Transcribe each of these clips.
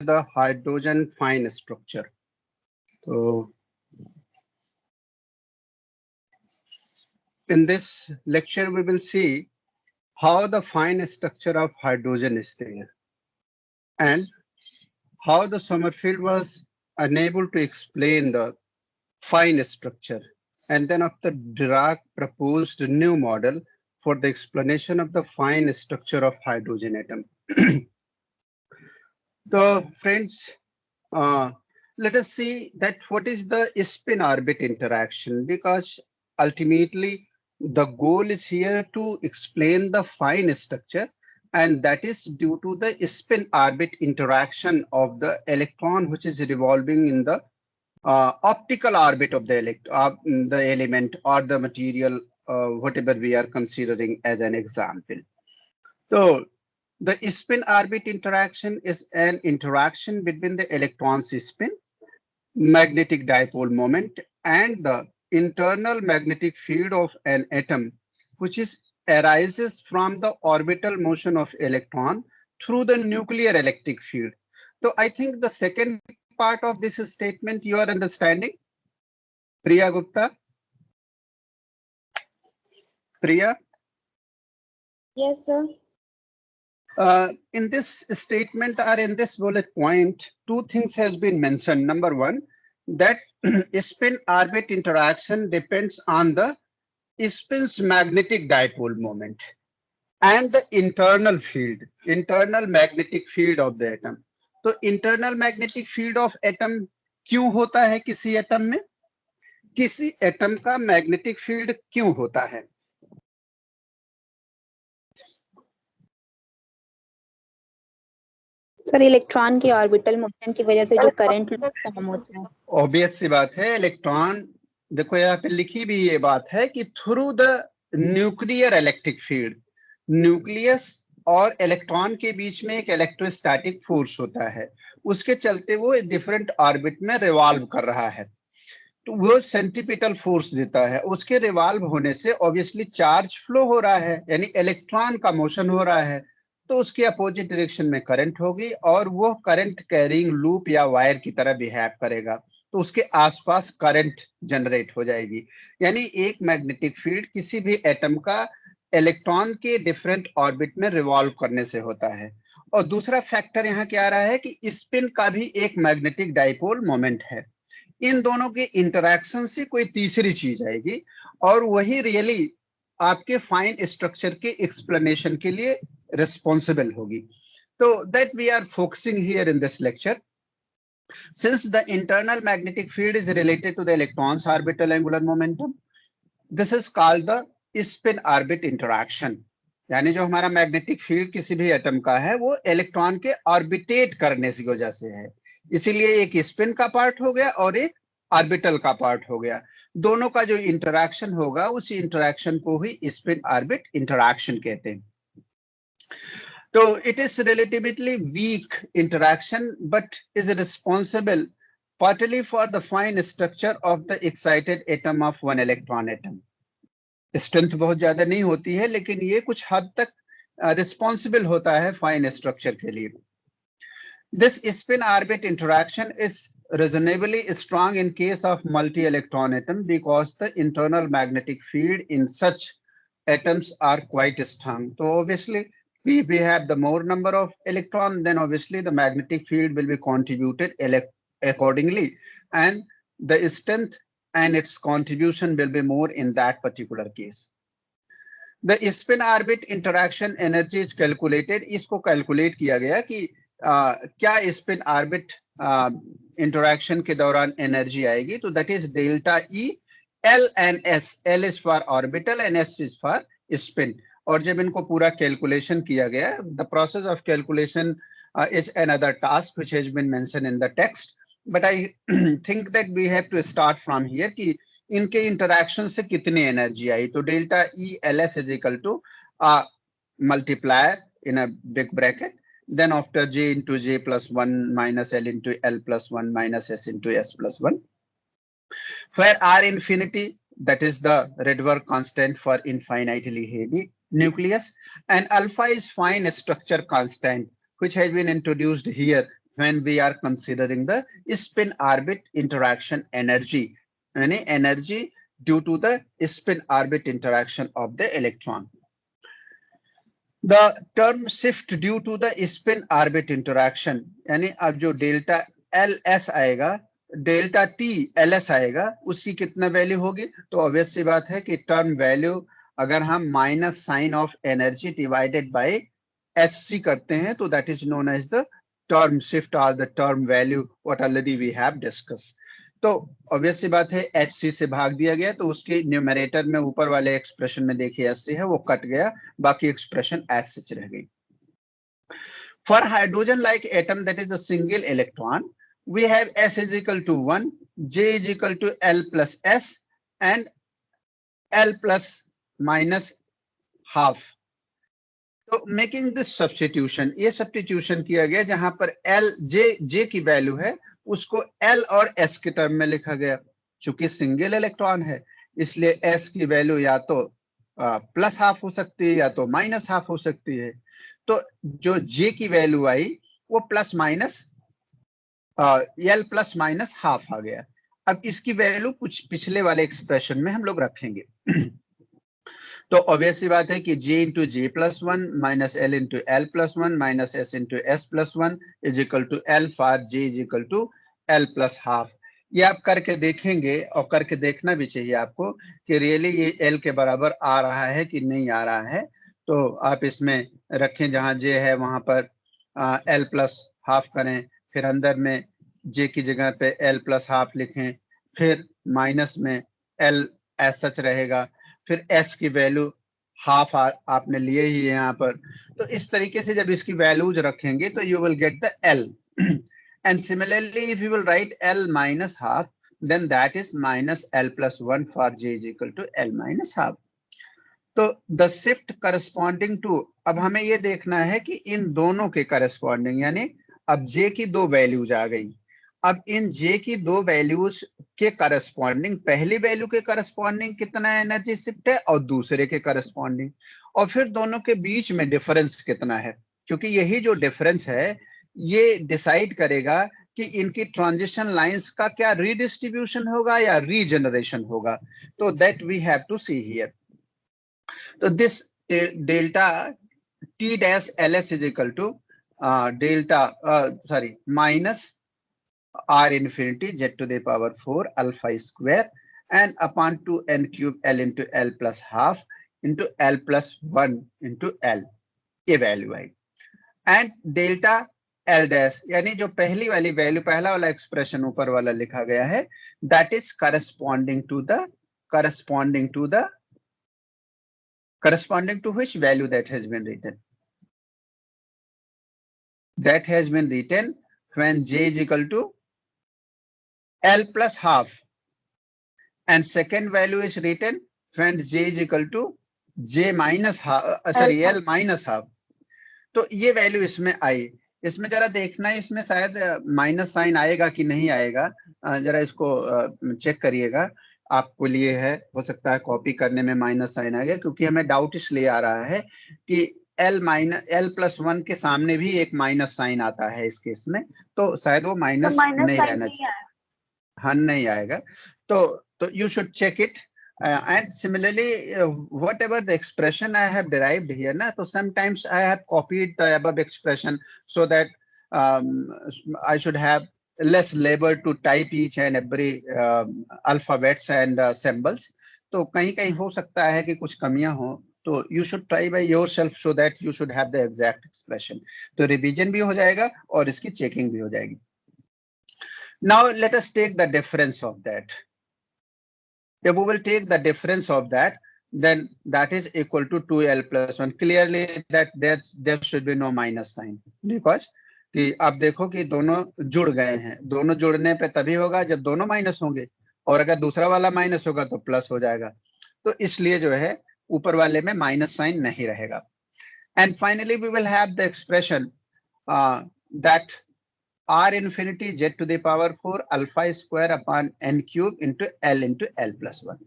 the hydrogen fine structure. So in this lecture, we will see how the fine structure of hydrogen is there and how the Sommerfeld was unable to explain the fine structure. And then after Dirac proposed a new model for the explanation of the fine structure of hydrogen atom. So friends, uh, let us see that what is the spin orbit interaction, because ultimately the goal is here to explain the fine structure, and that is due to the spin orbit interaction of the electron which is revolving in the optical orbit of the element or the material, whatever we are considering as an example. So the spin orbit interaction is an interaction between the electron's spin, magnetic dipole moment, and the internal magnetic field of an atom, which is arises from the orbital motion of electron through the nuclear electric field. So I think the second part of this statement you are understanding. Priya Gupta? Priya? Yes, sir. In this statement or in this bullet point, two things has been mentioned. Number one, that spin orbit interaction depends on the spin's magnetic dipole moment and the internal magnetic field of the atom. तो internal magnetic field of atom क्यों होता है किसी atom में? किसी atom का magnetic field क्यों होता है? सर इलेक्ट्रॉन की ऑर्बिटल मोशन की वजह से जो करंट फॉर्म होता है। ऑब्वियस सी बात है, इलेक्ट्रॉन, देखो यहाँ पे लिखी भी ये बात है कि through the nuclear electric field, nucleus और इलेक्ट्रॉन के बीच में एक इलेक्ट्रोस्टैटिक फोर्स होता है, उसके चलते वो डिफरेंट ऑर्बिट में रिवॉल्व कर रहा है, तो वो सेंट्रीपिटल फोर्स देता है। उसके रिवॉल्व होने से ऑब्वियसली चार्ज फ्लो हो रहा है, यानी इलेक्ट्रॉन का मोशन हो रहा है, तो उसके अपोजिट डायरेक्शन में करंट होगी और वो करंट कैरिंग लूप या वायर की तरह बिहेव करेगा, तो उसके आसपास करंट जनरेट हो जाएगी। यानी एक मैग्नेटिक फील्ड किसी भी एटम का इलेक्ट्रॉन के डिफरेंट ऑर्बिट में रिवॉल्व करने से होता है। और दूसरा फैक्टर यहाँ क्या आ रहा है कि स्पिन का भी एक मैग्नेटिक डाइपोल मोमेंट है। इन दोनों के इंटरैक्शन से कोई तीसरी चीज आएगी और वही रियली आपके फाइन स्ट्रक्चर के एक्सप्लेनेशन के लिए रिस्पॉन्सिबल होगी। तो that we are focusing here in this lecture. Since the internal magnetic field is related to the electron's orbital angular momentum, this is called the spin orbit interaction. यानी जो हमारा magnetic field किसी भी atom का है वो electron के ऑर्बिटेट करने की वजह से है, इसीलिए एक स्पिन का पार्ट हो गया और एक ऑर्बिटल का पार्ट हो गया। दोनों का जो इंटरैक्शन होगा उसी इंटरैक्शन को ही स्पिन ऑर्बिट इंटरैक्शन कहते हैं। So it is relatively weak interaction, but is responsible partly for the fine structure of the excited atom of one electron atom. Strength बहुत ज्यादा नहीं होती है, लेकिन ये कुछ हद तक responsible होता है fine structure के लिए। This spin orbit interaction is reasonably strong in case of multi-electron atom because the internal magnetic field in such atoms are quite strong. So obviously, if we have the more number of electron, then obviously the magnetic field will be contributed accordingly, and the strength and its contribution will be more in that particular case. The spin orbit interaction energy is calculated. इसको calculate किया गया कि क्या spin orbit interaction के दौरान energy आएगी, तो that is delta E L and S. L is for orbital and S is for spin. और जब इनको पूरा कैलकुलेशन किया गया, the process of calculation is another task which has been mention in the text, but I think that we have to start from here कि इनके interaction से कितनी एनर्जी आई। तो delta E L S is equal to multiplier in a big bracket, then after j into j plus 1 minus l into l plus 1 minus s into s plus 1, where r infinity, that is the Rydberg constant for infinitely heavy nucleus, and alpha is fine structure constant, which has been introduced here when we are considering the spin orbit interaction energy, any energy due to the spin orbit interaction of the electron. The term shift due to the spin orbit interaction, यानी अब जो delta L S आएगा, delta T L S आएगा, उसकी कितना value होगी? तो obvious सी बात है कि टर्म वैल्यू अगर हम minus sign of energy divided by H C करते हैं तो that is known as the term shift और the term value what already we have discuss. तो ऑब्वियस सी बात है एच सी से भाग दिया गया तो उसके न्यूमरेटर में ऊपर वाले एक्सप्रेशन में देखिए एच सी है वो कट गया, बाकी एक्सप्रेशन एज सच रह गई. For hydrogen like atom that is the single electron we have S is equal to 1, J is equal to L plus S and L plus minus half. तो making this substitution, ये substitution किया गया जहां पर L J की value है उसको L और S के टर्म में लिखा गया. चूंकि सिंगल इलेक्ट्रॉन है इसलिए S की वैल्यू या तो प्लस हाफ हो सकती है या तो माइनस हाफ हो सकती है. तो जो J की वैल्यू आई वो plus minus L plus minus half आ गया. अब इसकी वैल्यू कुछ पिछले वाले एक्सप्रेशन में हम लोग रखेंगे. तो ऑब्वियस सी बात है कि J into J plus one minus L into L plus one minus S into S plus one is equal to L for J is equal to L plus half. ये आप करके देखेंगे और करके देखना भी चाहिए आपको कि रियली ये L के बराबर आ रहा है कि नहीं आ रहा है. तो आप इसमें रखें जहां J है वहां पर L प्लस हाफ करें, फिर अंदर में J की जगह पे L प्लस हाफ लिखें, फिर माइनस में L एज सच रहेगा, फिर S की वैल्यू हाफ आपने लिए ही है यहाँ पर. तो इस तरीके से जब इसकी वैल्यूज रखेंगे तो you will get the L. And similarly if you will write L minus half then that is minus L plus one for J is equal to L minus half. तो द शिफ्ट करस्पॉन्डिंग टू, अब हमें ये देखना है कि इन दोनों के corresponding, यानी अब J की दो वैल्यूज आ गई, अब इन J की दो वैल्यूज के करस्पॉन्डिंग पहली वैल्यू के करस्पॉन्डिंग कितना एनर्जी शिफ्ट है और दूसरे के करस्पॉन्डिंग, और फिर दोनों के बीच में डिफरेंस कितना है, क्योंकि यही जो डिफरेंस है ये डिसाइड करेगा कि इनकी ट्रांजिशन लाइंस का क्या रीडिस्ट्रीब्यूशन होगा या रीजनरेशन होगा. तो that we have to see here. तो this delta T dash LS is equal to minus R infinity Z to the power 4 alpha square and upon 2n cube L into L plus half into L plus 1 into L. ये value I. And delta L dash यानी जो पहली वाली value, पहला वाला expression ऊपर वाला लिखा गया है, that is corresponding to which value that has been written? That has been written when J is equal to L plus half, and second value is written when J is equal to J minus half, L minus half. तो ये value इसमें आई. इसमें जरा देखना है इसमें शायद minus sign आएगा कि नहीं आएगा, जरा इसको चेक करिएगा. आपको लिए है, हो सकता है कॉपी करने में माइनस साइन आ गया, क्योंकि हमें डाउट इसलिए आ रहा है कि L प्लस वन के सामने भी एक माइनस साइन आता है इस केस में, तो शायद वो माइनस नहीं रहना चाहिए. हाँ, नहीं आएगा. तो you should check it. And similarly, whatever the expression I have derived here, na, so sometimes I have copied the above expression so that I should have less labor to type each and every alphabets and symbols. तो कहीं कहीं हो सकता है कि कुछ कमियां हो, तो you should try by yourself so that you should have the exact expression. तो रिवीजन भी हो जाएगा और इसकी चेकिंग भी हो जाएगी. Now let us take the difference of that. If we will take the difference of that, then that is equal to 2L plus 1. Clearly that there should be no minus sign, because कि आप देखो कि दोनों जुड़ गए हैं. दोनों जुड़ने पे तभी होगा जब दोनों माइनस होंगे, और अगर दूसरा वाला माइनस होगा तो प्लस हो जाएगा. तो इसलिए जो है ऊपर वाले में माइनस साइन नहीं रहेगा. And finally we will have the expression that R infinity Z to the power 4 alpha square upon n cube into L plus 1.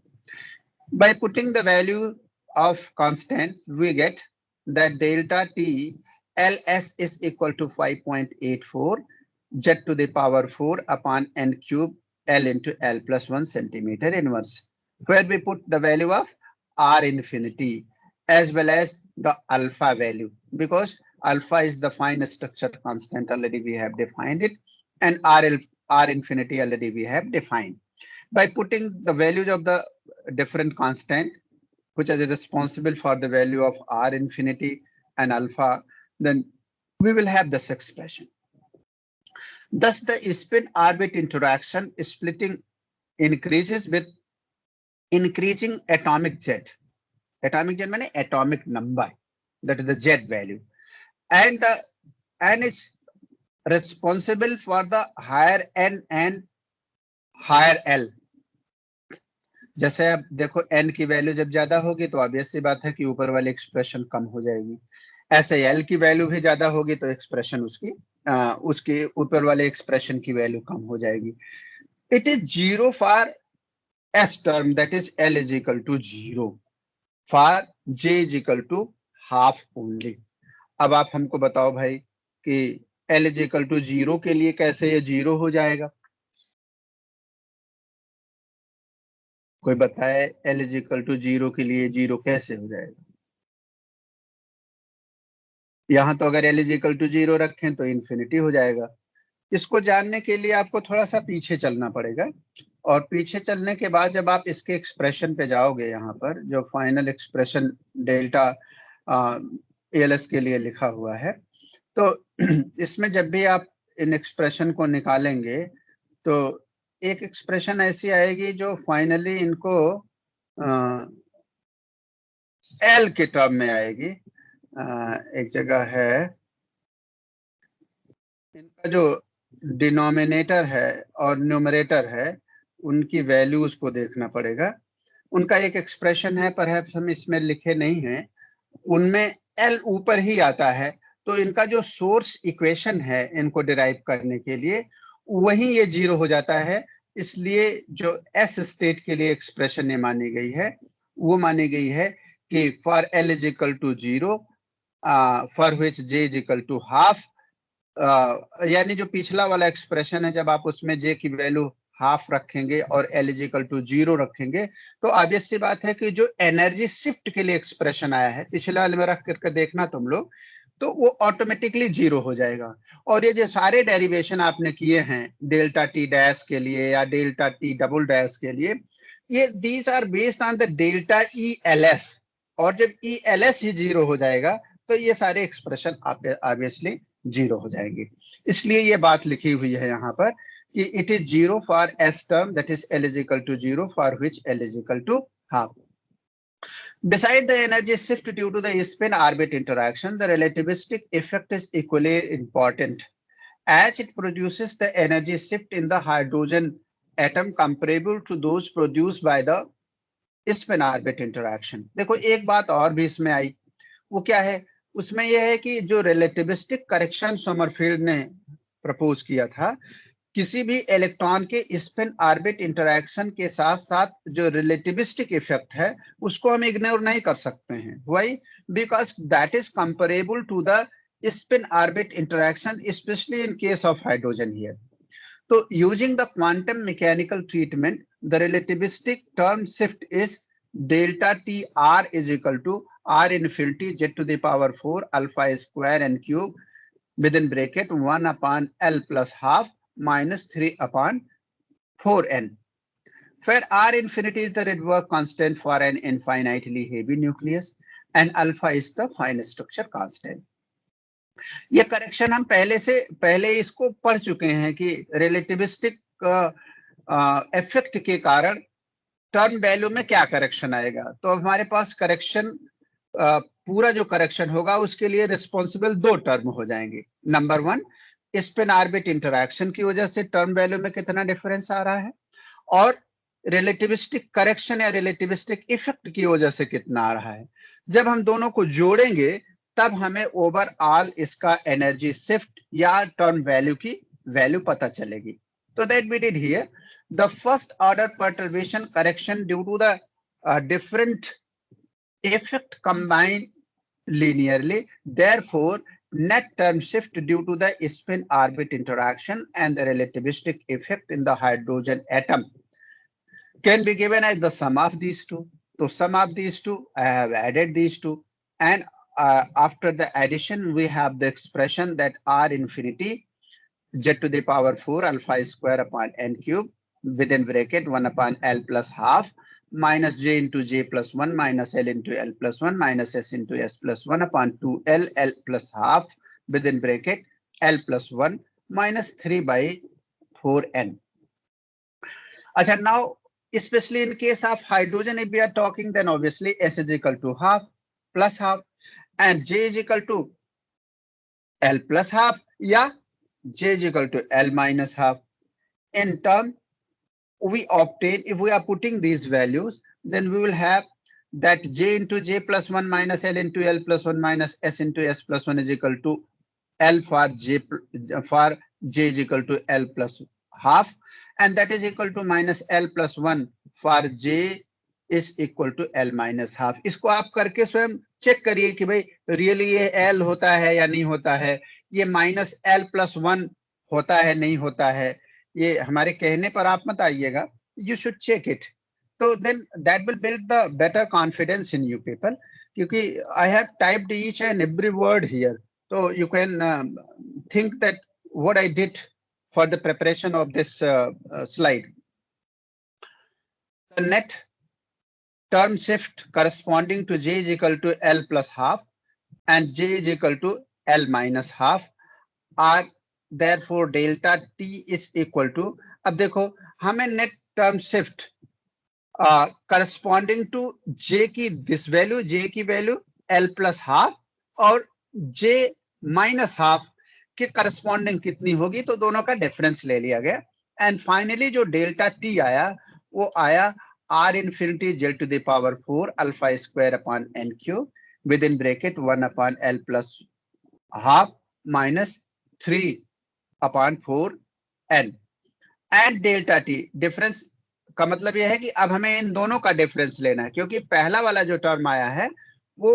By putting the value of constant, we get that delta T LS is equal to 5.84 z to the power 4 upon n cube L into L plus 1 centimeter inverse, where we put the value of R infinity as well as the alpha value, because alpha is the fine structure constant, already we have defined it, and R infinity already we have defined. By putting the values of the different constant which are responsible for the value of R infinity and alpha, then we will have this expression. Thus, the spin-orbit interaction splitting increases with increasing atomic jet. Atomic jet means atomic number, that is the jet value, and it's responsible for the higher n and higher L. जैसे आप देखो n की value जब ज्यादा होगी तो obvious सी बात है कि ऊपर वाली एक्सप्रेशन कम हो जाएगी, ऐसे l की वैल्यू भी ज्यादा होगी तो एक्सप्रेशन उसके ऊपर वाले एक्सप्रेशन की वैल्यू कम हो जाएगी. It is zero for s term, that is L is equal to 0, for J is equal to half only. अब आप हमको बताओ भाई कि L is equal to 0 के लिए कैसे ये 0 हो जाएगा? कोई बताए L is equal to 0 के लिए 0 कैसे हो जाएगा? यहां तो अगर L is equal to 0 रखें तो इन्फिनिटी हो जाएगा. इसको जानने के लिए आपको थोड़ा सा पीछे चलना पड़ेगा, और पीछे चलने के बाद जब आप इसके एक्सप्रेशन पे जाओगे, यहाँ पर जो फाइनल एक्सप्रेशन डेल्टा एलएस के लिए लिखा हुआ है, तो इसमें जब भी आप इन एक्सप्रेशन को निकालेंगे तो एक एक्सप्रेशन ऐसी आएगी जो फाइनली इनको एल के टर्म में आएगी. एक जगह है, इनका जो डिनोमिनेटर है और न्यूमरेटर है उनकी वैल्यूज को देखना पड़ेगा. उनका एक एक्सप्रेशन है, पर हम इसमें लिखे नहीं हैं, उनमें एल ऊपर ही आता है, तो इनका जो सोर्स इक्वेशन है इनको डिराइव करने के लिए वही ये 0 हो जाता है. इसलिए जो एस स्टेट के लिए एक्सप्रेशन ये मानी गई है वो मानी गई है कि for L is equal to 0 for which J is equal to half, यानी जो पिछला वाला एक्सप्रेशन है जब आप उसमें जे की वैल्यू हाफ रखेंगे और एल इज इक्वल टू 0 रखेंगे तो ऑब्वियस सी बात है कि जो एनर्जी शिफ्ट के लिए एक्सप्रेशन आया है पिछले वाले में रख करके देखना तुम लोग, तो वो ऑटोमेटिकली 0 हो जाएगा. और ये जो सारे डेरिवेशन आपने किए हैं डेल्टा टी डैश के लिए या डेल्टा टी डबल डैश के लिए, ये these are based on the delta E L S, और जब ई एल एस ही 0 हो जाएगा तो ये सारे एक्सप्रेशन ऑब्वियसली 0 हो जाएंगे. इसलिए ये बात लिखी हुई है यहाँ पर कि it is 0 for S term, that is L is equal to 0 for which L is equal to half. Beside the energy shift due to the spin-orbit interaction, the relativistic effect is equally important, as it produces the energy shift in the hydrogen atom comparable to those produced by the spin-orbit interaction. देखो एक बात और भी इसमें आई, वो क्या है? उसमें यह है कि जो relativistic correction समरफील्ड ने प्रपोज किया था, किसी भी इलेक्ट्रॉन के स्पिन ऑर्बिट इंटरैक्शन के साथ साथ जो रिलेटिविस्टिक इफेक्ट है उसको हम इग्नोर नहीं कर सकते हैं. Why? Because that is comparable to the spin orbit interaction, especially in case of hydrogen here. तो using the quantum mechanical treatment, the relativistic term shift is delta T R is equal to R infinity Z to the power 4 alpha square n cube with in bracket 1 upon L plus half minus 3 upon 4n, where R infinity is the Rydberg constant for an infinitely heavy nucleus and alpha is the fine structure constant. ये correction हम पहले इसको पढ़ चुके हैं कि relativistic effect के कारण टर्म वैल्यू में क्या करेक्शन आएगा. तो हमारे पास करेक्शन पूरा जो करेक्शन होगा उसके लिए रिस्पॉन्सिबल 2 टर्म हो जाएंगे. नंबर 1, स्पिन ऑर्बिट इंटरैक्शन की वजह से टर्म वैल्यू में कितना डिफरेंस आ रहा है, और रिलेटिविस्टिक करेक्शन या रिलेटिविस्टिक इफेक्ट की वजह से कितना आ रहा है. जब हम दोनों को जोड़ेंगे तब हमें ओवरऑल इसका एनर्जी शिफ्ट या टर्म वैल्यू की वैल्यू पता चलेगी. तो that we did here. The first order perturbation correction due to the different effect combined linearly, therefore net term shift due to the spin orbit interaction and the relativistic effect in the hydrogen atom can be given as the sum of these two. So sum of these two, I have added these two, and after the addition, we have the expression that R infinity z to the power 4 alpha square upon n cube within bracket 1 upon L plus half minus j into j plus 1 minus L into L plus 1 minus S into S plus 1 upon 2L L plus half within bracket L plus 1 minus 3 by 4n. Achha, now especially in case of hydrogen, if we are talking, then obviously S is equal to half plus half and J is equal to L plus half, yeah, J is equal to L minus half. In turn, we obtain, if we are putting these values, then we will have that J into J plus 1 minus L into L plus 1 minus S into S plus 1 is equal to L for J is equal to L plus half, and that is equal to minus L plus 1 for J is equal to L minus half. इसको आप करके स्वयं check करिए कि भाई really ये L होता है या नहीं होता है, ये माइनस L plus 1 होता है नहीं होता है, ये हमारे कहने पर आप मत आइएगा, you should check it. So then that will build the better confidence in you people, क्योंकि I have typed each and every word here, so you can think that what I did for the preparation of this slide. The net term shift corresponding to J is equal to L plus half and J is equal to L minus half are therefore delta T is equal to, अब देखो हमें net term shift corresponding to J की this value, J की value L plus half और J minus half के corresponding कितनी होगी, तो दोनों का डिफरेंस ले लिया गया एंड फाइनली जो डेल्टा टी आया वो आया R infinity Z to the power 4 alpha square upon n cube within bracket 1 upon L plus half minus 3 upon 4 n and delta t. Difference का मतलब यह है कि अब हमें इन दोनों का डिफरेंस लेना है, क्योंकि पहला वाला जो टर्म आया है वो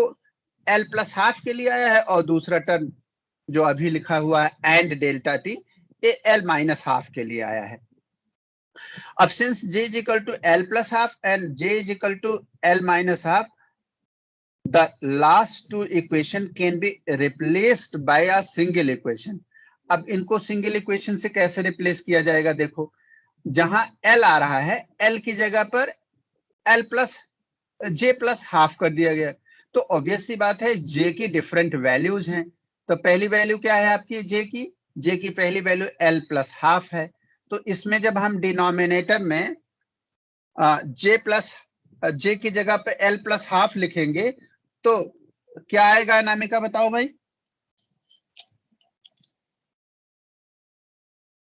L प्लस हाफ के लिए आया है और दूसरा टर्म जो अभी लिखा हुआ है एंड डेल्टा टी ये L माइनस हाफ के लिए आया है. अब since J is equal to L plus half and J is equal to L minus half, the last two equation can be replaced by a single equation. अब इनको single equation से कैसे replace किया जाएगा, देखो जहां L आ रहा है L की जगह पर L plus J plus half कर दिया गया, तो ऑब्वियस सी बात है J की डिफरेंट वैल्यूज हैं. तो पहली वैल्यू क्या है आपकी J की पहली वैल्यू L प्लस हाफ है, तो इसमें जब हम डिनोमिनेटर में J की जगह पे L प्लस हाफ लिखेंगे तो क्या आएगा अनामिका, बताओ भाई.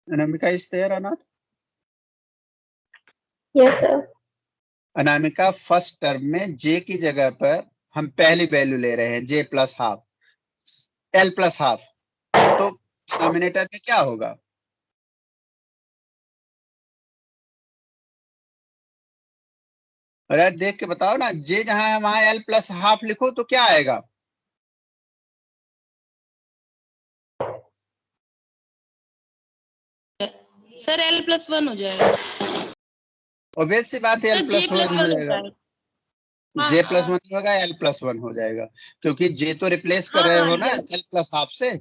अनामिका इज देयर और not? Yes, sir. Anamika first term में J की जगह पर हम पहली वैल्यू ले रहे हैं J plus half L plus half, तो डिनोमिनेटर में क्या होगा? अरे देख के बताओ ना, J जहां है वहां L प्लस हाफ लिखो तो क्या आएगा? सर L प्लस 1 हो जाएगा. ऑब्वियस सी बात है L प्लस 1 हो जाएगा. J प्लस 1 होगा L प्लस 1 हो जाएगा, क्योंकि J तो रिप्लेस कर रहे हो ना L प्लस हाफ से,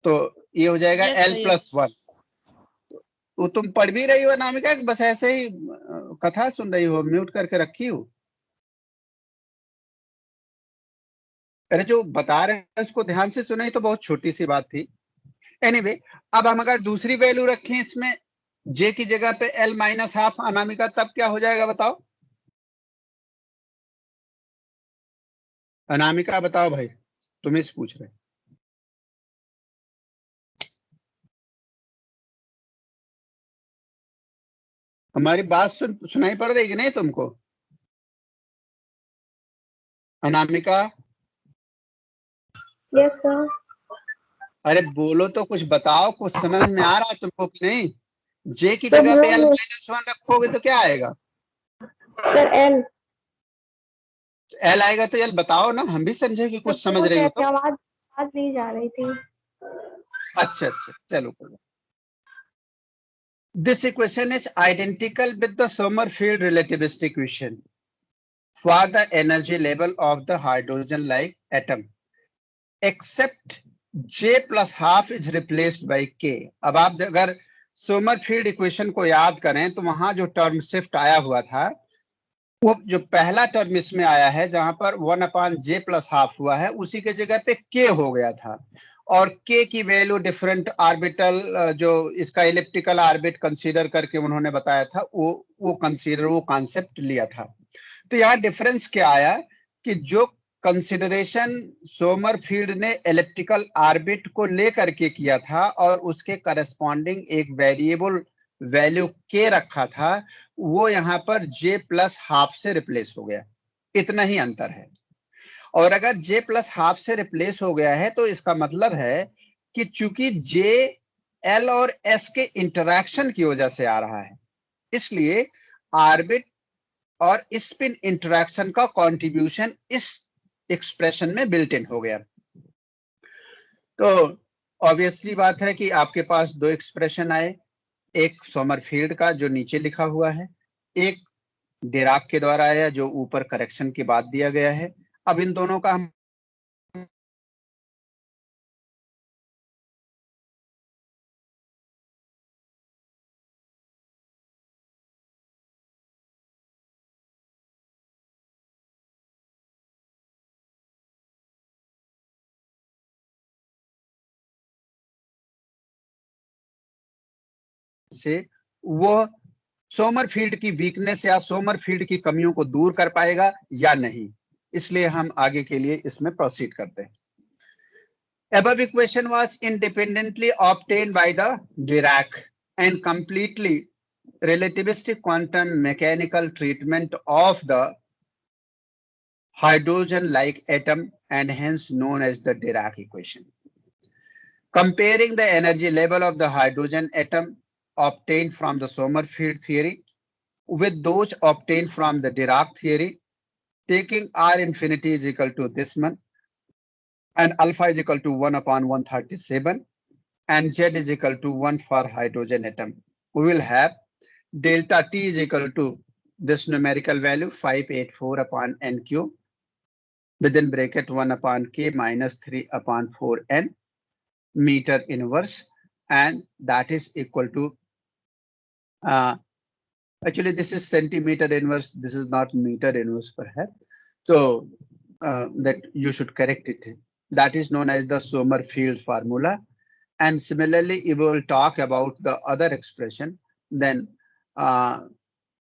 तो ये हो जाएगा L प्लस 1. वो तुम पढ़ भी रही हो अनामिका, बस ऐसे ही कथा सुन रही हो, म्यूट करके रखी हो? अरे जो बता रहे हैं उसको ध्यान से सुने तो बहुत छोटी सी बात थी. एनीवे, अब हम अगर दूसरी वैल्यू रखें इसमें J की जगह पे L माइनस हाफ अनामिका, तब क्या हो जाएगा बताओ? अनामिका बताओ भाई, तुम्हें से पूछ रहे. हमारी बात सुनाई पड़ रही कि नहीं तुमको अनामिका? Yes, sir. अरे बोलो तो, कुछ बताओ, कुछ समझ में आ रहा है तुमको कि नहीं? J की जगह पे L माइनस 1 रखोगे तो क्या आएगा? Sir, L. L आएगा तो L बताओ ना, हम भी समझे कि कुछ समझ रही हो तो. आवाज आवाज नहीं जा रही थी। अच्छा अच्छा, चलो। This equation is identical with the Sommerfeld relativistic equation for the energy level of the hydrogen-like atom, except J plus half is replaced by K. अब आप अगर सोमरफील्ड इक्वेशन को याद करें तो वहां जो टर्म शिफ्ट आया हुआ था, वो जो पहला टर्म इसमें आया है जहां पर 1/J प्लस हाफ हुआ है, उसी के जगह पे K हो गया था। और K की वैल्यू डिफरेंट ऑर्बिटल, जो इसका इलिप्टिकल ऑर्बिट कंसीडर करके उन्होंने बताया था, वो कॉन्सेप्ट लिया था। तो यहाँ डिफरेंस क्या आया कि जो कंसिडरेशन सोमरफील्ड ने इलिप्टिकल ऑर्बिट को लेकर के किया था और उसके करस्पॉन्डिंग एक वेरिएबल वैल्यू K रखा था, वो यहाँ पर J प्लस हाफ से रिप्लेस हो गया। इतना ही अंतर है। और अगर J प्लस हाफ से रिप्लेस हो गया है तो इसका मतलब है कि चूंकि J L और S के इंटरैक्शन की वजह से आ रहा है, इसलिए ऑर्बिट और स्पिन इंटरैक्शन का कंट्रीब्यूशन इस एक्सप्रेशन में बिल्ट इन हो गया। तो ऑब्वियसली बात है कि आपके पास दो एक्सप्रेशन आए, एक सोमरफील्ड का जो नीचे लिखा हुआ है, एक डिराक के द्वारा आया जो ऊपर करेक्शन के बाद दिया गया है। अब इन दोनों का हम से वो सोमरफील्ड की वीकनेस या सोमरफील्ड की कमियों को दूर कर पाएगा या नहीं, इसलिए हम आगे के लिए इसमें प्रोसीड करते हैं। Above equation was independently obtained by the Dirac and completely relativistic quantum mechanical treatment of the hydrogen-like atom and hence known as the Dirac equation. Comparing the energy level of the hydrogen atom obtained from the Sommerfeld theory with those obtained from the Dirac theory, taking R infinity is equal to this one and alpha is equal to 1/137 and Z is equal to 1 for hydrogen atom. We will have delta T is equal to this numerical value 584/n cube within bracket 1/k minus 3/4n meter inverse, and that is equal to actually this is centimeter inverse, this is not meter inverse perhaps, so that you should correct it. That is known as the Sommerfeld formula. And similarly, if we will talk about the other expression, then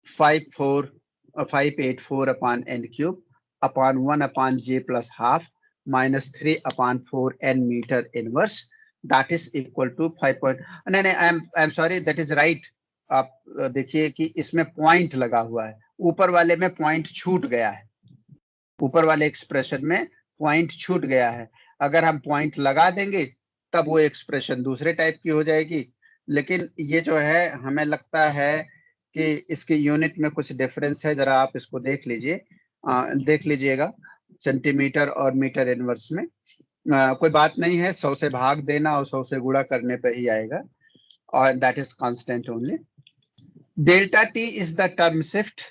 584/n cube upon 1/J plus half minus 3/4n meter inverse, that is equal to 5. नहीं, I'm sorry, that is right. आप देखिए कि इसमें point लगा हुआ है, ऊपर वाले में पॉइंट छूट गया है, ऊपर वाले एक्सप्रेशन में पॉइंट छूट गया है। अगर हम पॉइंट लगा देंगे तब वो एक्सप्रेशन दूसरे टाइप की हो जाएगी, लेकिन ये जो है हमें लगता है कि इसके यूनिट में कुछ डिफरेंस है। जरा आप इसको देख लीजिएगा सेंटीमीटर और मीटर इनवर्स में। कोई बात नहीं है, 100 से भाग देना और 100 से गुणा करने पे ही आएगा, और that is constant only. Delta T is the term shift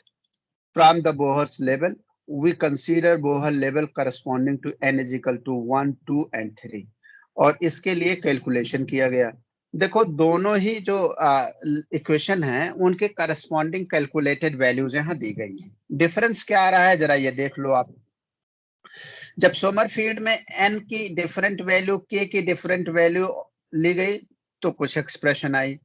from the Bohr's level. We consider Bohr level corresponding to n is equal to 1, 2 and 3, और इसके लिए कैलकुलेशन किया गया। देखो दोनों ही जो इक्वेशन है उनके करस्पॉन्डिंग कैलकुलेटेड वैल्यूज यहाँ दी गई हैं। डिफरेंस क्या आ रहा है जरा ये देख लो आप। जब सोमरफील्ड में n की डिफरेंट वैल्यू, k की डिफरेंट वैल्यू ली गई तो कुछ एक्सप्रेशन आई,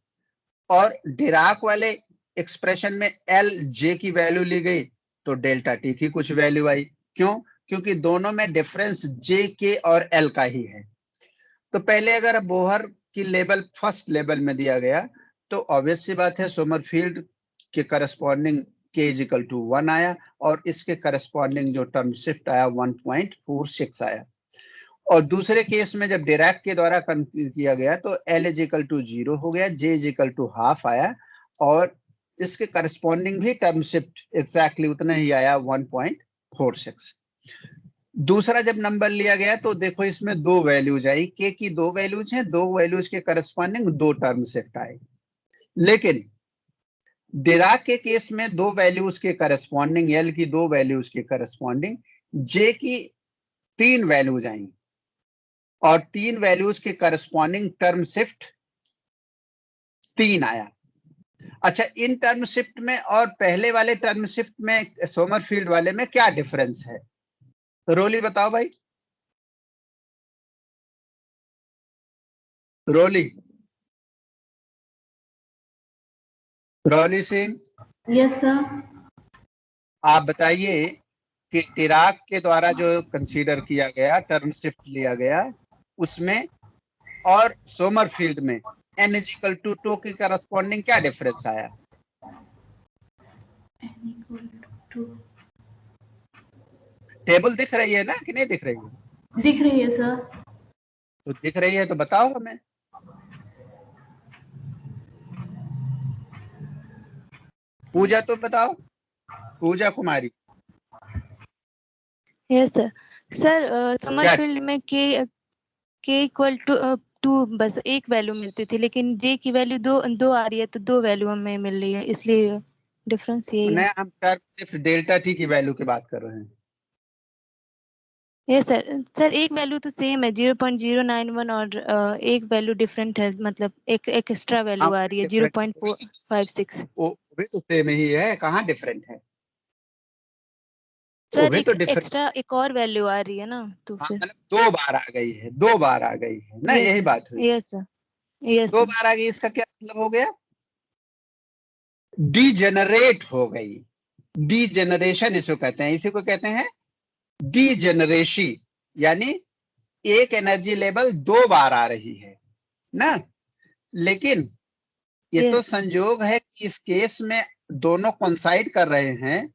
और डिराक वाले एक्सप्रेशन में L J की वैल्यू ली गई तो डेल्टा टी की कुछ वैल्यू आई। क्यों? क्योंकि दोनों में डिफरेंस J, K और L का ही है। तो पहले अगर बोहर की लेवल फर्स्ट लेवल में दिया गया तो ऑब्वियस सी बात है सोमरफील्ड के corresponding K is equal to 1 आया, और इसके करस्पॉन्डिंग जो टर्म शिफ्ट आया 1.46 आया। और दूसरे केस में जब डिराक के द्वारा किया गया तो L इज इक्वल टू 0 हो गया, J is equal to half आया, और इसके करस्पॉन्डिंग भी टर्म शिफ्ट एग्जैक्टली उतना ही आया 1.46। दूसरा जब नंबर लिया गया तो देखो इसमें दो वैल्यूज आई, के की दो वैल्यूज हैं, दो वैल्यूज के करस्पॉन्डिंग दो टर्म शिफ्ट आए। लेकिन डिराक के केस में दो वैल्यूज के करस्पॉन्डिंग, एल की दो वैल्यूज के करस्पॉन्डिंग जे की तीन वैल्यूज आई और तीन वैल्यूज के करस्पॉन्डिंग टर्म शिफ्ट तीन आया। अच्छा, इन टर्म शिफ्ट में और पहले वाले टर्म शिफ्ट में सोमरफील्ड वाले में क्या डिफरेंस है? रोली बताओ भाई। रोली, रोली सिंह, यस सर। आप बताइए कि डिराक के द्वारा जो कंसीडर किया गया टर्म शिफ्ट लिया गया उसमें और सोमरफील्ड में n इक्वल टू 2 की करस्पॉन्डिंग क्या डिफरेंस आया? टेबल दिख रही है ना कि नहीं दिख रही है? दिख रही है सर। तो दिख रही है तो बताओ हमें। पूजा तो बताओ, Puja Kumari. Yes sir. Sir Sommerfeld में के इक्वल टू 2 बस एक वैल्यू मिलती थी, लेकिन जे की वैल्यू दो आ रही है, तो दो वैल्यू हमें मिल रही है, इसलिए डिफरेंस यही है। नहीं, हम सिर्फ डेल्टा टी की वैल्यू की बात कर रहे हैं। Yes sir. सर एक वैल्यू तो सेम है 0.091 और एक वैल्यू डिफरेंट है, मतलब एक एक्स्ट्रा वैल्यू आ रही है 0.456। वो भी तो सेम ही है, कहाँ डिफरेंट है? वो सर भी एक तो डिफरेंट। एक्स्ट्रा एक और वैल्यू आ रही है ना, तो हाँ, फिर मतलब दो बार आ गई है, दो बार आ गई है ना, यस यही सर। बात हुई। Yes sir. यस दो सर। बार आ गई, इसका क्या मतलब हो गया? डीजेनरेट हो गई। डीजेनरेशन इसको कहते हैं, इसी को कहते हैं डीजेनरेसी, यानी एक एनर्जी लेवल दो बार आ रही है ना। लेकिन ये तो यस संजोग है कि इस केस में दोनों कोइंसाइड कर रहे हैं।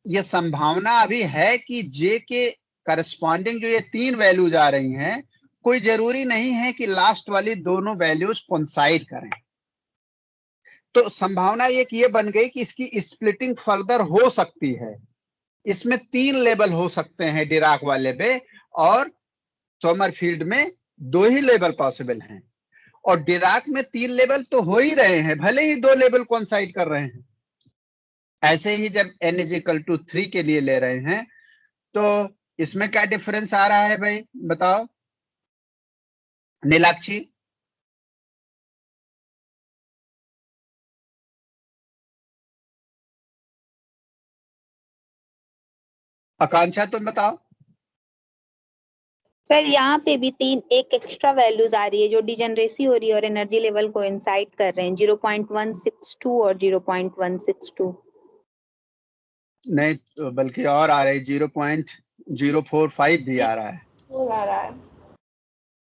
ये संभावना अभी है कि जे के करस्पॉन्डिंग जो ये तीन वैल्यूज आ रही हैं, कोई जरूरी नहीं है कि लास्ट वाली दोनों वैल्यूज कोइंसाइड करें। तो संभावना एक ये बन गई कि इसकी स्प्लिटिंग फर्दर हो सकती है। इसमें तीन लेवल हो सकते हैं डिराक वाले पे, और सोमरफील्ड में दो ही लेवल पॉसिबल हैं। और डिराक में तीन लेवल तो हो ही रहे हैं, भले ही दो लेवल कोइंसाइड कर रहे हैं। ऐसे ही जब n इक्वल टू 3 के लिए ले रहे हैं तो इसमें क्या डिफरेंस आ रहा है भाई, बताओ नीलाक्षी। आकांक्षा तुम बताओ। सर यहाँ पे भी तीन एक एक्स्ट्रा वैल्यूज आ रही है जो डिजनरेसी हो रही है और एनर्जी लेवल को इंसाइट कर रहे हैं 0.162 और 0.162। नहीं तो बल्कि और आ रही, 0.045 भी आ रहा है। आ रहा है।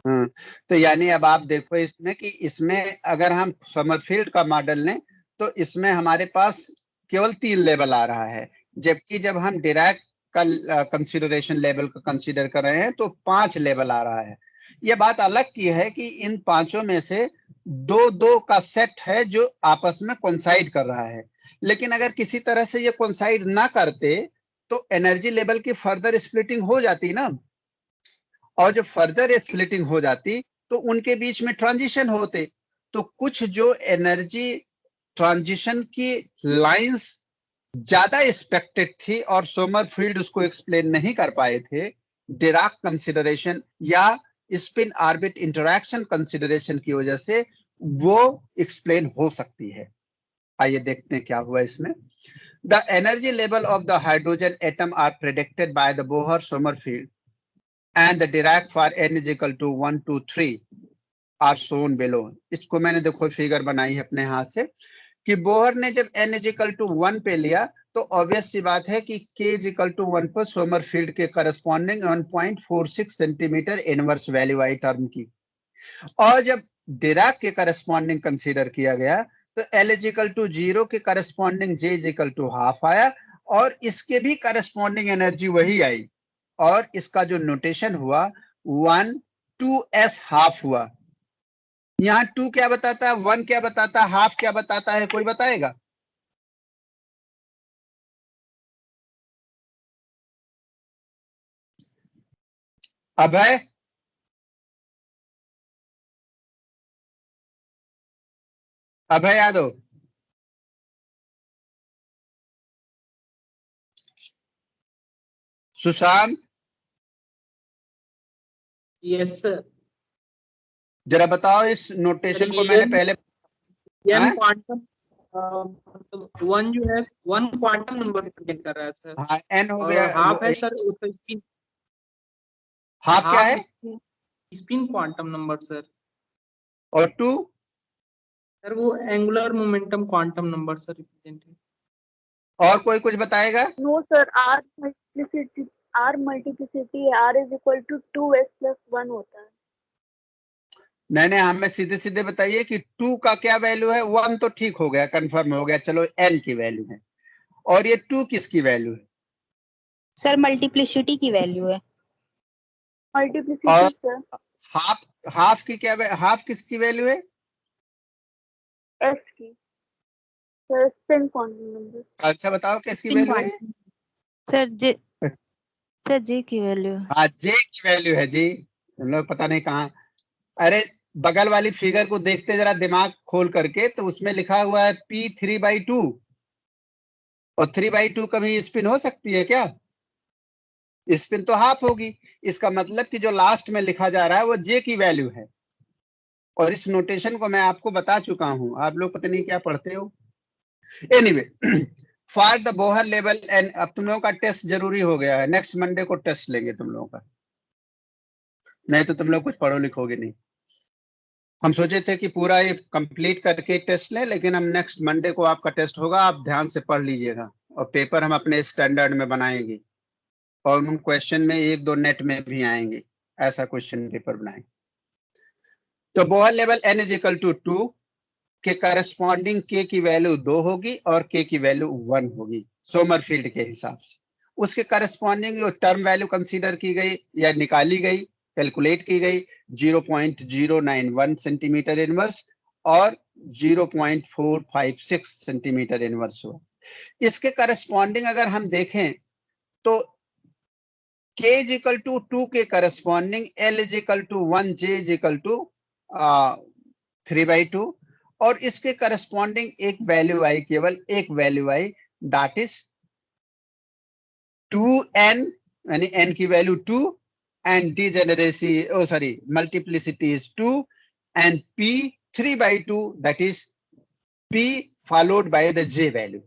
हाँ, तो यानी अब आप देखो इसमें कि इसमें अगर हम समरफील्ड का मॉडल लें तो इसमें हमारे पास केवल तीन लेवल आ रहा है, जबकि जब हम डिराक का कंसीडरेशन लेवल को कंसीडर कर रहे हैं तो पांच लेवल आ रहा है। यह बात अलग की है कि इन पांचों में से दो दो का सेट है जो आपस में कोइंसाइड कर रहा है। लेकिन अगर किसी तरह से ये कोइंसाइड ना करते तो एनर्जी लेवल की फर्दर स्प्लिटिंग हो जाती ना, और जब फर्दर स्प्लिटिंग हो जाती तो उनके बीच में ट्रांजिशन होते। तो कुछ जो एनर्जी ट्रांजिशन की लाइंस ज्यादा एक्सपेक्टेड थी और सोमरफील्ड उसको एक्सप्लेन नहीं कर पाए थे, डिराक कंसिडरेशन या स्पिन ऑर्बिट इंटरैक्शन कंसिडरेशन की वजह से वो एक्सप्लेन हो सकती है। आइए देखते हैं क्या हुआ इसमें। The energy level of the hydrogen atom are predicted by the Bohr Sommerfeld and the Dirac for n is equal to 1 2 3 are shown below। इसको मैंने देखो फिगर बनाई है अपने हाथ से कि बोहर ने जब n is equal to 1 पे लिया तो ऑब्वियस सी बात है कि k is equal to 1 पर सोमरफील्ड के corresponding 1.46 centimetre inverse value I term की। और जब डिराक के करस्पॉन्डिंग कंसीडर किया गया तो L is equal to 0 के corresponding J is equal to half आया और इसके भी करस्पॉन्डिंग एनर्जी वही आई, और इसका जो नोटेशन हुआ 1 2s हाफ हुआ। यहां 2 क्या बताता है, 1 क्या बताता है, हाफ क्या बताता है, कोई बताएगा? अभय, अभय यादव, सुशांत, यस सर। जरा बताओ इस नोटेशन को मैंने पहले एन क्वांटम वन जो है वन क्वांटम नंबर रिप्रेजेंट कर रहा है सर। हाँ एन हो और गया, हाफ है सर उसका स्पिन। हाफ क्या है? Spin quantum number sir. और 2 सर वो angular momentum quantum number sir represent है। और कोई कुछ बताएगा? No sir, R multiplicity R is equal to 2s + 1 होता है। नहीं हमें सीधे सीधे बताइए कि 2 का क्या वैल्यू है। 1 तो ठीक हो गया, कंफर्म हो गया, चलो n की वैल्यू है। और ये 2 किसकी वैल्यू है? सर मल्टीप्लिसिटी की वैल्यू है। मल्टीप्लिसिटी और सर हाफ की क्या, हाफ किसकी वैल्यू है? s की सर, स्पिन क्वांटम नंबर। अच्छा बताओ किसकी स्पिन वैल्यू है? क्वांटम सर जे की वैल्यू। हाँ जे की वैल्यू है जी। हम लोग पता नहीं कहाँ, अरे बगल वाली फिगर को देखते जरा दिमाग खोल करके, तो उसमें लिखा हुआ है P 3/2 और 3/2 कभी स्पिन हो सकती है क्या? स्पिन तो हाफ होगी। इसका मतलब कि जो लास्ट में लिखा जा रहा है वो जे की वैल्यू है। और इस नोटेशन को मैं आपको बता चुका हूं, आप लोग पता नहीं क्या पढ़ते हो। Anyway, for the Bohr level and, अब तुम लोगों का टेस्ट जरूरी हो गया है। नेक्स्ट मंडे को टेस्ट लेंगे तुम लोगों का, नहीं तो तुम लोग कुछ पढ़ो लिखोगे नहीं। हम सोचे थे कि पूरा ये कंप्लीट करके टेस्ट लें, लेकिन हम नेक्स्ट मंडे को आपका टेस्ट होगा, आप ध्यान से पढ़ लीजिएगा। और पेपर हम अपने स्टैंडर्ड में बनाएंगे और उन क्वेश्चन में 1-2 नेट में भी आएंगे, ऐसा क्वेश्चन पेपर बनाएंगे। तो Bohr level n is equal to 2 के करस्पॉन्डिंग k की वैल्यू 2 होगी और k की वैल्यू 1 होगी सोमरफील्ड के हिसाब से। उसके करस्पॉन्डिंग जो टर्म वैल्यू कंसीडर की गई या निकाली गई, कैलकुलेट की गई, 0.091 सेंटीमीटर इनवर्स और 0.456 सेंटीमीटर इनवर्स हुआ। इसके करस्पॉन्डिंग अगर हम देखें तो k इज इक्वल टू 2 के corresponding l is equal to 1, j is equal to 3/2 और इसके करस्पॉन्डिंग एक वैल्यू आई, केवल एक value I, that is 2n, यानी n की value 2 and degeneracy multiplicity is 2 and p 3/2, that is p followed by the j value.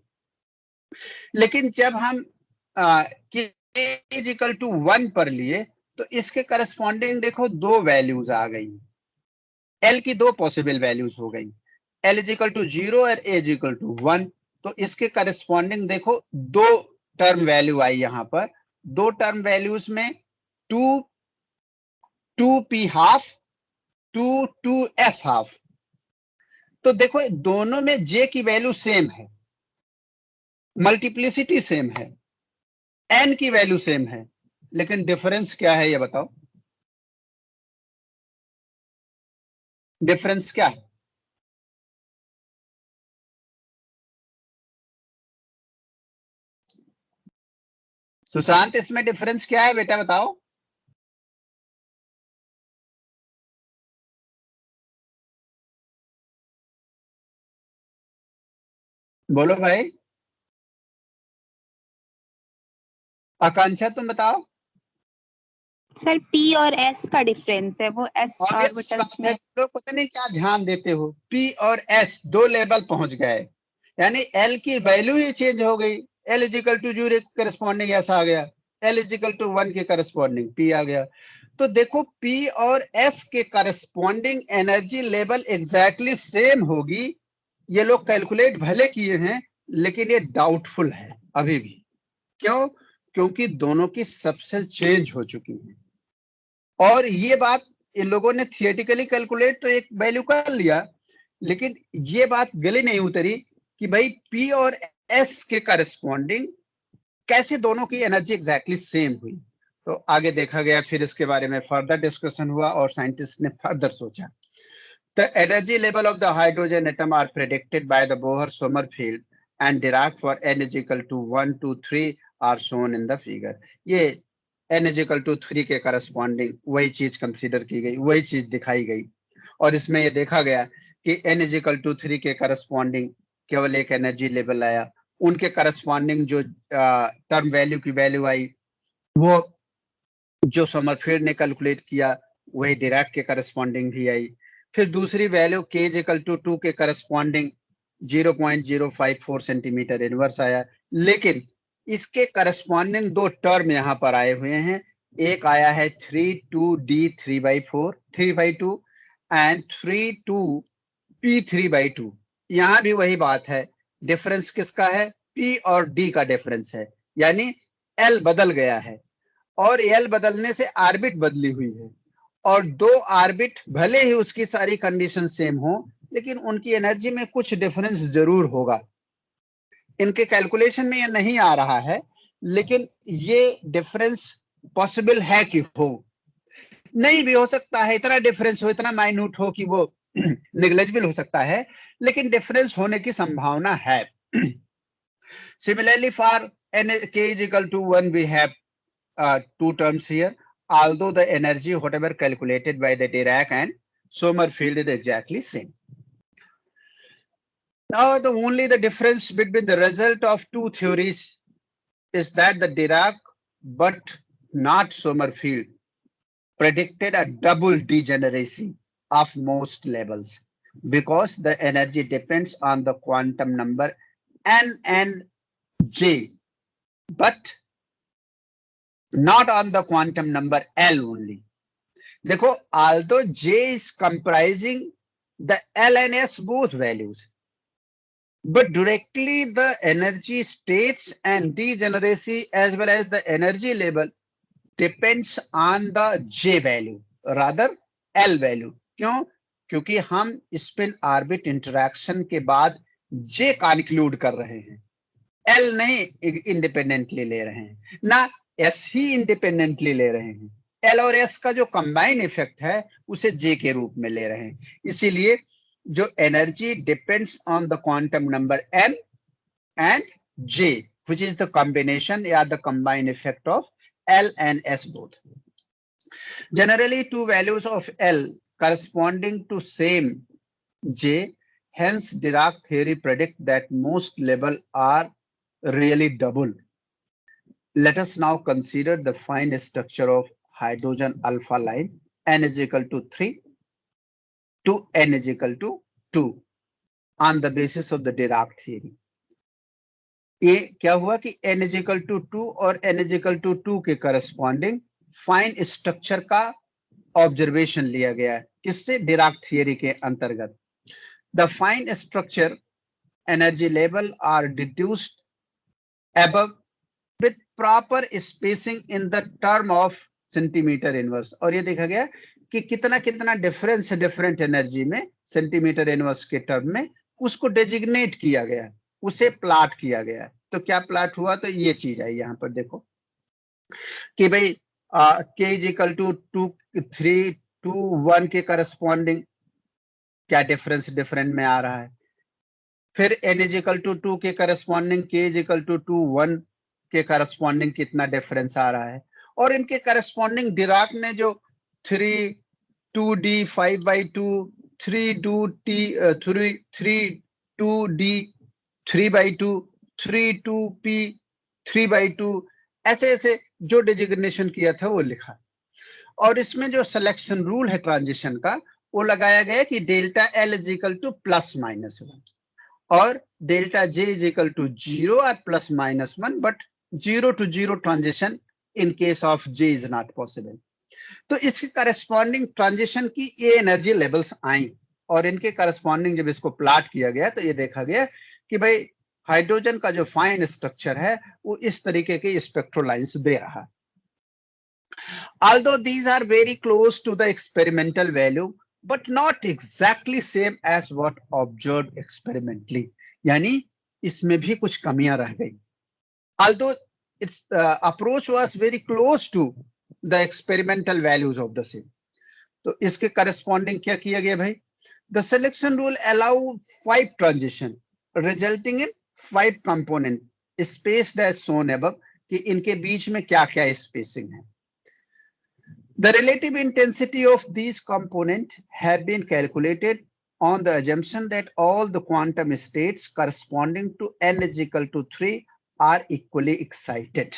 लेकिन जब हम k इज इक्वल टू 1 पर लिए तो इसके करस्पॉन्डिंग देखो 2 वैल्यूज आ गई, l की 2 पॉसिबल वैल्यूज हो गई, l इज इक्वल टू 0 और a इज इक्वल टू 1। तो इसके करस्पॉन्डिंग देखो 2 टर्म वैल्यू आई यहां पर। 2 टर्म वैल्यूज में 2p हाफ, 2s हाफ। तो देखो दोनों में j की वैल्यू सेम है, मल्टीप्लिसिटी सेम है, n की वैल्यू सेम है, लेकिन डिफरेंस क्या है ये बताओ? डिफरेंस क्या है? सुशांत, इसमें डिफरेंस क्या है बेटा बताओ? बोलो भाई। आकांक्षा तुम बताओ। सर P और S का डिफरेंस है, वो S ऑर्बिटल्स में। लोग पता नहीं क्या ध्यान देते हो, P और S 2 लेवल पहुंच गए, यानी L की वैल्यू ही चेंज हो गई। L is equal to 0 corresponding S आ गया, L इज इक्वल टू 1 के करस्पॉन्डिंग P आ गया। तो देखो P और S के corresponding energy level exactly same होगी। ये लोग कैलकुलेट भले किए हैं, लेकिन ये डाउटफुल है अभी भी। क्यों? क्योंकि दोनों की सबसेल चेंज हो चुकी है। और ये बात इन लोगों ने थियोरेटिकली कैलकुलेट तो एक वैल्यू कर लिया, लेकिन ये बात गले नहीं उतरी कि भाई P और S के करस्पॉन्डिंग कैसे दोनों की एनर्जी एग्जैक्टली सेम हुई। तो आगे देखा गया, फिर इसके बारे में फर्दर डिस्कशन हुआ और साइंटिस्ट ने फर्दर सोचा। The energy level of the hydrogen atom are predicted by the Bohr-Sommerfeld and Dirac for n is equal to 1, 2, 3 are shown in the figure. ये n इज इक्वल टू 3 के corresponding वही चीज consider की गई, वही चीज दिखाई गई। और इसमें ये देखा गया कि n इज इक्वल टू 3 के करस्पॉन्डिंग केवल एक एनर्जी लेवल आया, उनके करस्पॉन्डिंग जो टर्म वैल्यू की वैल्यू आई वो जो समरफील्ड ने कैलकुलेट किया वही डिराक के करस्पॉन्डिंग भी आई। फिर दूसरी value k is equal to 2 के करस्पॉन्डिंग 0.054 सेंटीमीटर इनवर्स आया, लेकिन इसके करस्पॉन्डिंग दो टर्म यहाँ पर आए हुए हैं, एक आया है 32d 3/2 एंड 32p 3/2। यहाँ भी वही बात है, डिफरेंस किसका है? p और d का डिफरेंस है, यानी l बदल गया है और l बदलने से ऑर्बिट बदली हुई है। और दो ऑर्बिट भले ही उसकी सारी कंडीशन सेम हो लेकिन उनकी एनर्जी में कुछ डिफरेंस जरूर होगा। इनके कैलकुलेशन में ये नहीं आ रहा है, लेकिन ये डिफरेंस पॉसिबल है कि हो, नहीं भी हो सकता है, इतना डिफरेंस हो, इतना माइन्यूट हो कि वो नेग्लिजिबल हो सकता है, लेकिन डिफरेंस होने की संभावना है। Similarly for k is equal to 1 we have two terms here, although the energy whatever calculated by the Dirac and Sommerfeld is exactly same. Now the difference between the result of two theories is that the Dirac but not Sommerfeld predicted a double degeneracy of most levels because the energy depends on the quantum number n and j, but not on the quantum number L only. देखो, although J is comprising the L and S both values, but directly the energy states and degeneracy as well as the energy level depends on the J value, rather L value. क्यों? क्योंकि हम spin orbit interaction के बाद J का include कर रहे हैं, L नहीं इंडिपेंडेंटली ले रहे हैं, ना S ही इंडिपेंडेंटली ले रहे हैं, L और S का जो कंबाइन इफेक्ट है उसे J के रूप में ले रहे हैं। इसीलिए जो energy depends on the quantum number n and J which is the combination या the combine effect of L and S both. Generally two values of L corresponding to same J, hence Dirac theory predict that most level are really double. Let us now consider the fine structure of hydrogen alpha line n is equal to 3 to n is equal to 2 on the basis of the Dirac theory. ये क्या हुआ कि n is equal to 2 और n is equal to 2 के corresponding fine structure का observation लिया गया है, किससे? डिराक थियरी के अंतर्गत। The fine structure energy level are deduced above with proper spacing in the term of centimetre inverse. और ये देखा गया कि कितना कितना डिफरेंस है डिफरेंट एनर्जी में सेंटीमीटर इनवर्स के टर्म में, उसको डेजिग्नेट किया गया, उसे प्लाट किया गया। तो क्या प्लाट हुआ? तो ये चीज आई यहाँ पर देखो कि भाई k is equal to 3 to 1 के करस्पॉन्डिंग क्या डिफरेंस डिफरेंट में आ रहा है, फिर n इज इक्वल टू 2 के corresponding k is equal to 1 के करस्पॉन्डिंग कितना डिफरेंस आ रहा है, और इनके करस्पॉन्डिंग डिराक ने जो 3 2d 5/2 3 2d 3/2 3 2p 3/2 ऐसे ऐसे जो डेजिग्नेशन किया था वो लिखा। और इसमें जो सिलेक्शन रूल है ट्रांजिशन का वो लगाया गया कि delta L is equal to +-1 और delta J is equal to 0 और +-1, but 0 to 0 transition in case of J is not possible. तो इसके करस्पॉन्डिंग ट्रांजिशन की ये एनर्जी लेवल्स आई और इनके करस्पॉन्डिंग जब इसको प्लॉट किया गया तो ये देखा गया कि भाई हाइड्रोजन का जो फाइन स्ट्रक्चर है वो इस तरीके के स्पेक्ट्रल लाइंस दे रहा है। Although these are very close to the experimental value, but not exactly same as what observed experimentally. यानी इसमें भी कुछ कमियां रह गई। Although its approach was very close to the experimental values of the same. तो इसके corresponding क्या किया गया भाई? The selection rule allow 5 transition resulting in 5 component spaced as shown above कि इनके बीच में क्या क्या स्पेसिंग है। The relative intensity of these components have been calculated on the assumption that all the quantum states corresponding to n is equal to 3 are equally excited.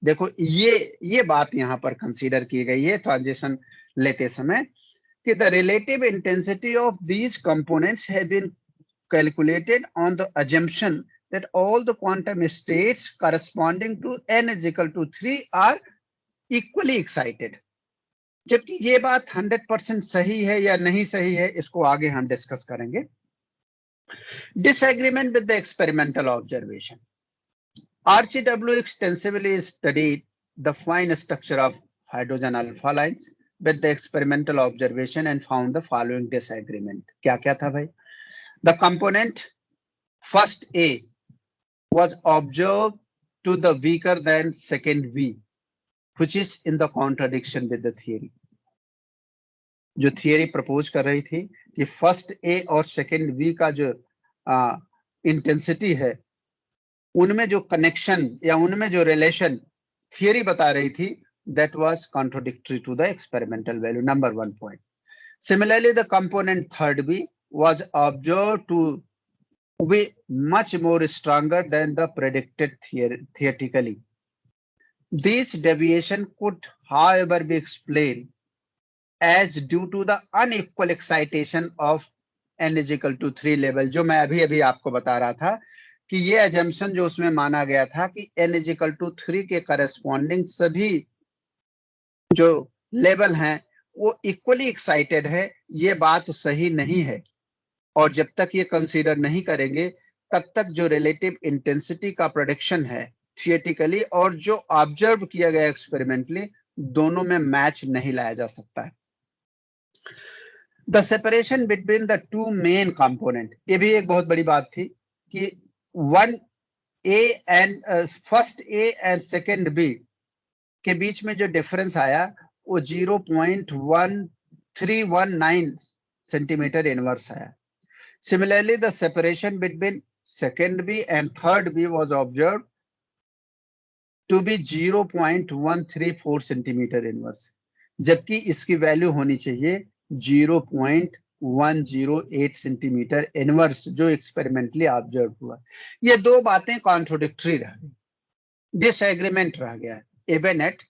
देखो ये बात यहां पर कंसीडर की गई है ट्रांजिशन लेते समय कि the relative intensity of these components have been calculated on the assumption that all the quantum states corresponding to n is equal to 3 are equally excited. जबकि ये बात 100% सही है या नहीं सही है, इसको आगे हम डिस्कस करेंगे. Disagreement with the experimental observation. RCW extensively studied the fine structure of hydrogen alpha lines with the experimental observation and found the following disagreement. क्या क्या था भाई? The component first A was observed to the weaker than second V, which is in the contradiction with the theory. जो theory propose कर रही थी कि first ए और सेकेंड वी का जो इंटेंसिटी है, उनमें जो कनेक्शन या उनमें जो रिलेशन थियरी बता रही थी, that was contradictory to the experimental value. Number 1 point. Similarly, the component third B was observed to be much more stronger than the predicted theoretically. This deviation could, however, be explained as due to the unequal excitation of n is equal to 3 level. जो मैं अभी आपको बता रहा था कि ये assumption जो उसमें माना गया था कि n is equal to 3 के corresponding सभी जो लेवल हैं वो इक्वली एक्साइटेड है, ये बात सही नहीं है. और जब तक ये कंसीडर नहीं करेंगे तब तक जो रिलेटिव इंटेंसिटी का प्रेडिक्शन है थियोरेटिकली और जो ऑब्जर्व किया गया एक्सपेरिमेंटली, दोनों में मैच नहीं लाया जा सकता है. The separation between the two main component, ये भी एक बहुत बड़ी बात थी कि first A and second B के बीच में जो डिफरेंस आया वो 0.1319 सेंटीमीटर इनवर्स आया. Similarly, the separation between second B and third B was observed to be 0.134 centimetre inverse, जबकि इसकी वैल्यू होनी चाहिए 0.108 सेंटीमीटर इनवर्स जो एक्सपेरिमेंटली ऑब्जर्व हुआ. ये दो बातें कॉन्ट्रोडिक्टरी रह गई, डिसएग्रीमेंट रह गया. एबेनेट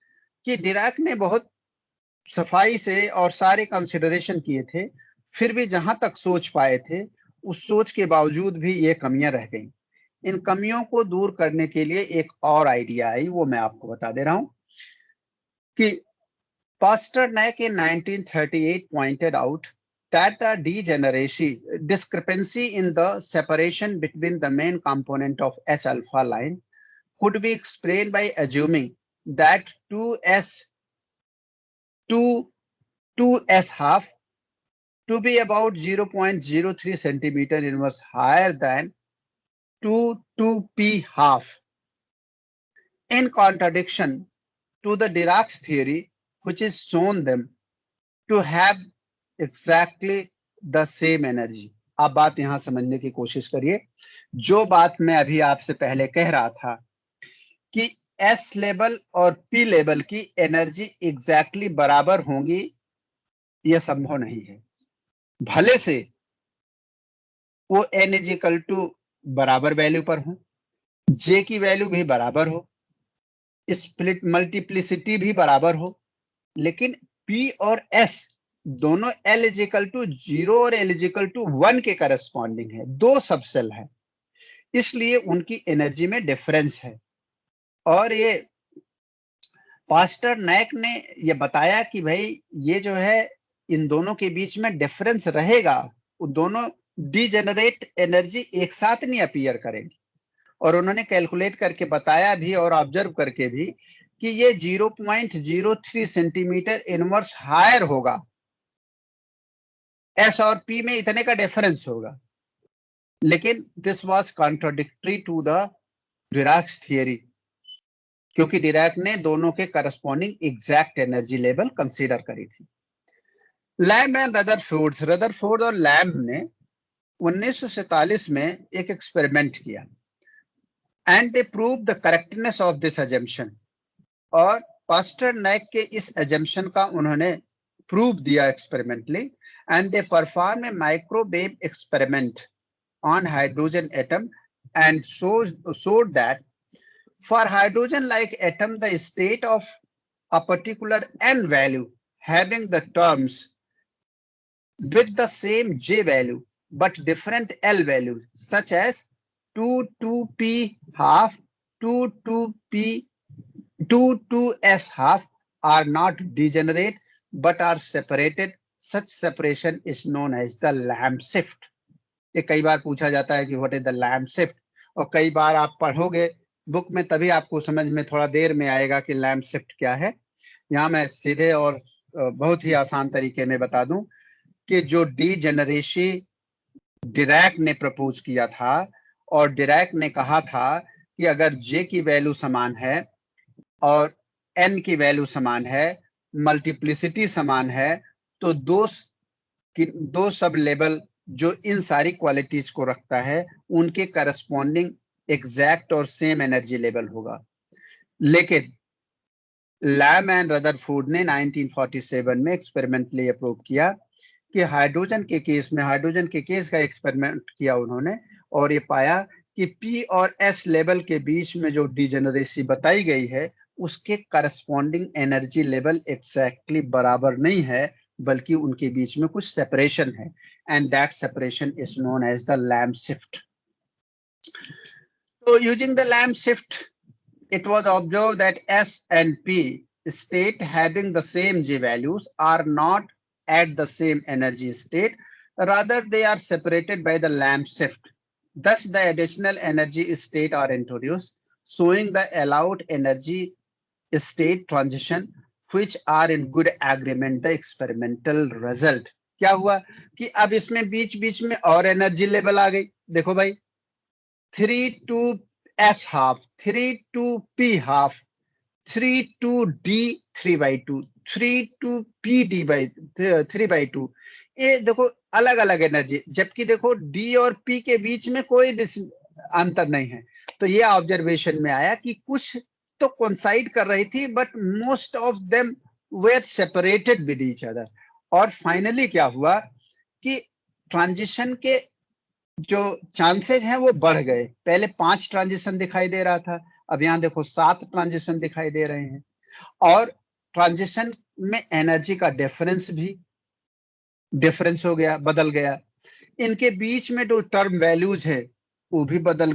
कि डिराक ने बहुत सफाई से और सारे कंसिडरेशन किए थे, फिर भी जहां तक सोच पाए थे उस सोच के बावजूद भी ये कमियां रह गईं. इन कमियों को दूर करने के लिए एक और आइडिया आई, वो मैं आपको बता दे रहा हूं कि पास्टरनैक in 1938 pointed out that the discrepancy in the separation between the main component of S alpha line could be explained by assuming that 2s half to be about 0.03 centimeter inverse higher than 2p half, in contradiction to the Dirac's theory, which is shown them to have exactly the same energy. आप बात यहां समझने की कोशिश करिए. जो बात मैं अभी आपसे पहले कह रहा था कि S लेवल और P लेवल की एनर्जी एग्जैक्टली बराबर होंगी, यह संभव नहीं है. भले से वो n इज इक्वल टू बराबर वैल्यू पर हो, J की वैल्यू भी बराबर हो, स्प्लिट मल्टीप्लिसिटी भी बराबर हो, लेकिन P और S दोनों L इज इक्वल टू 0 और L इज इक्वल टू 1 के करस्पॉन्डिंग है, दो सबसेल है, इसलिए उनकी एनर्जी में डिफरेंस है. और ये पास्टरनैक ने ये बताया कि भाई ये जो है इन दोनों के बीच में डिफरेंस रहेगा, वो दोनों डीजेनरेट एनर्जी एक साथ नहीं अपीयर करेंगी. और उन्होंने कैलकुलेट करके बताया भी और ऑब्जर्व करके भी कि ये 0.03 सेंटीमीटर इनवर्स हायर होगा, एस और पी में इतने का डिफरेंस होगा. लेकिन this was contradictory to the Dirac's theory, क्योंकि डिराक ने दोनों के corresponding exact energy level consider करी थी. लैम्ब एंड रदरफोर्ड और लैम्ब ने 1947 में एक एक्सपेरिमेंट किया and they prove the correctness of this assumption. और पास्टरनैक के इस एजम्पशन का उन्होंने प्रूव दिया experimentally, and they perform a microwave experiment on hydrogen atom and showed that for hydrogen like atom the state of a particular n value having the terms with the same j value but different l values such as 2p half 2p 2s half are not degenerate but are separated. Such separation is known as the Lamb shift. ये कई बार पूछा जाता है कि what is the Lamb shift, और कई बार आप पढ़ोगे बुक में तभी आपको समझ में थोड़ा देर में आएगा कि लैम्प शिफ्ट क्या है। यहाँ मैं सीधे और बहुत ही आसान तरीके में बता दूं कि जो डीजेनरेसी डिरैक ने प्रपोज किया था, और डिरैक ने कहा था कि अगर जे की वैल्यू समान है और एन की वैल्यू समान है, मल्टीप्लिसिटी समान है, तो दो सब लेवल जो इन सारी क्वालिटीज को रखता है उनके करस्पॉन्डिंग एग्जैक्ट और सेम एनर्जी लेवल होगा। लेकिन लैम एंड रदरफोर्ड ने 1947 में एक्सपेरिमेंटली अप्रूव किया कि हाइड्रोजन के केस का एक्सपेरिमेंट किया उन्होंने, और ये पाया कि पी और एस लेवल के बीच में जो डिजेनरेसी बताई गई है उसके करस्पॉन्डिंग एनर्जी लेवल एग्जैक्टली बराबर नहीं है, बल्कि उनके बीच में कुछ सेपरेशन है, and that separation is known as the Lamb shift. So using the Lamb shift, it was observed that S and P state having the same J values are not at the same energy state, rather they are separated by the Lamb shift. Thus the additional energy state are introduced, showing the allowed energy state transition which are in good agreement the experimental result. क्या हुआ कि अब इसमें बीच बीच में और energy level आ गई। देखो भाई 3-2s half, 3-2p half, 3-2d 3/2, 3-2p d 3/2, ये देखो अलग अलग एनर्जी, जबकि देखो d और p के बीच में कोई अंतर नहीं है। तो ये ऑब्जर्वेशन में आया कि कुछ तो कोइंसाइड कर रही थी but most of them were separated with each other. और फाइनली क्या हुआ कि ट्रांजिशन के जो चांसेस हैं वो बढ़ गए। पहले 5 ट्रांजिशन दिखाई दे रहा था, अब यहाँ देखो 7 ट्रांजिशन दिखाई दे रहे हैं, और ट्रांजिशन में एनर्जी का डिफरेंस हो गया, बदल गया। इनके बीच में जो टर्म वैल्यूज है वो भी बदल गए।